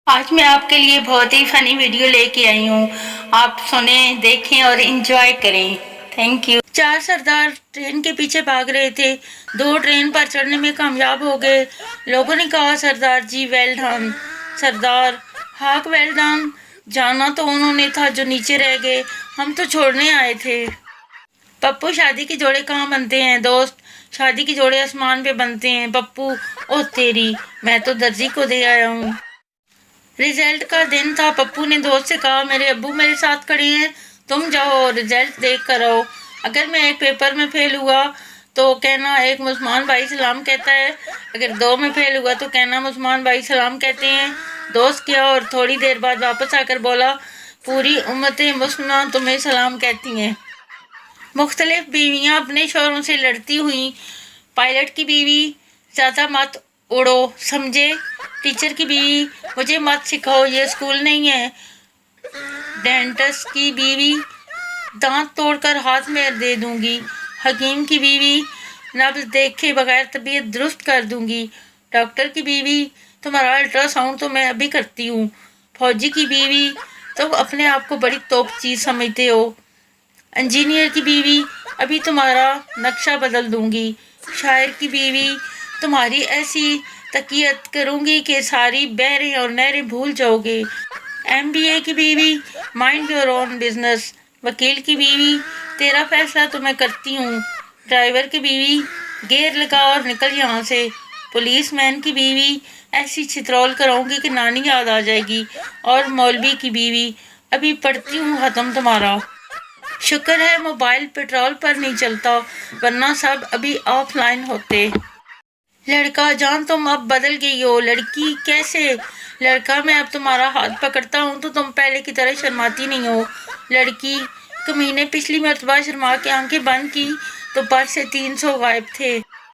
آج میں آپ کے لیے بہت ہی فنی ویڈیو لے کے آئی ہوں. آپ سنیں، دیکھیں اور انجوائے کریں. Thank you. 4 سردار ٹرین کے پیچھے بھاگ رہے تھے. 2 ٹرین پر چڑھنے میں کامیاب ہو گئے. لوگوں نے کہا سردار جی ویل ڈن. سردار ہاک ویل ڈن. جانا تو انہوں نے تھا جو نیچے رہ گئے، ہم تو چھوڑنے آئے تھے. پپو شادی کے جوڑے کہاں بنتے ہیں دوست، شادی کے جوڑے آسمان پہ بنتے ہیں. پپو او تیری، میں تو درزی کو دے آیا ہوں. رزلٹ کا دن تھا. پپو نے دوست سے کہا میرے ابو میرے ساتھ کھڑے ہیں، تم جاؤ اور رزلٹ دیکھ کر آؤ. اگر میں ایک پیپر میں فیل ہوا تو کہنا ایک مسلمان بھائی سلام کہتا ہے، اگر 2 میں فیل ہوا تو کہنا مسلمان بھائی سلام کہتے ہیں. دوست کیا اور تھوڑی دیر بعد واپس آ کر بولا پوری امت مسلمان تمہیں سلام کہتی ہیں. مختلف بیویاں اپنے شوہروں سے لڑتی ہوئیں. پائلٹ کی بیوی زیادہ مت اڑو سمجھے. ٹیچر کی بیوی مجھے مت سکھاؤ، یہ اسکول نہیں ہے. ڈینٹسٹ کی بیوی دانت توڑ کر ہاتھ میں دے دوں گی. حکیم کی بیوی نبض دیکھے بغیر طبیعت درست کر دوں گی. ڈاکٹر کی بیوی تمہارا الٹرا ساؤنڈ تو میں ابھی کرتی ہوں. فوجی کی بیوی تم اپنے آپ کو بڑی توپ چیز سمجھتے ہو. انجینئر کی بیوی ابھی تمہارا نقشہ بدل دوں گی. شاعر کی بیوی تمہاری ایسی تقیت کروں گی کہ ساری بحریں اور نہریں بھول جاؤ گے. MBA کی بیوی مائنڈ یور اون بزنس. وکیل کی بیوی تیرا فیصلہ تو میں کرتی ہوں. ڈرائیور کی بیوی گیئر لگا اور نکل یہاں سے. پولیس مین کی بیوی ایسی چھترول کراؤں گی کہ نانی یاد آ جائے گی. اور مولوی کی بیوی ابھی پڑھتی ہوں ختم تمہارا. شکر ہے موبائل پیٹرول پر نہیں چلتا ورنہ سب ابھی آف لائن ہوتے. لڑکا جان تم اب بدل گئی ہو. لڑکی کیسے؟ لڑکا میں اب تمہارا ہاتھ پکڑتا ہوں تو تم پہلے کی طرح شرماتی نہیں ہو. لڑکی کمینے پچھلی مرتبہ شرما کے آنکھیں بند کی تو پرس سے 300 غائب تھے.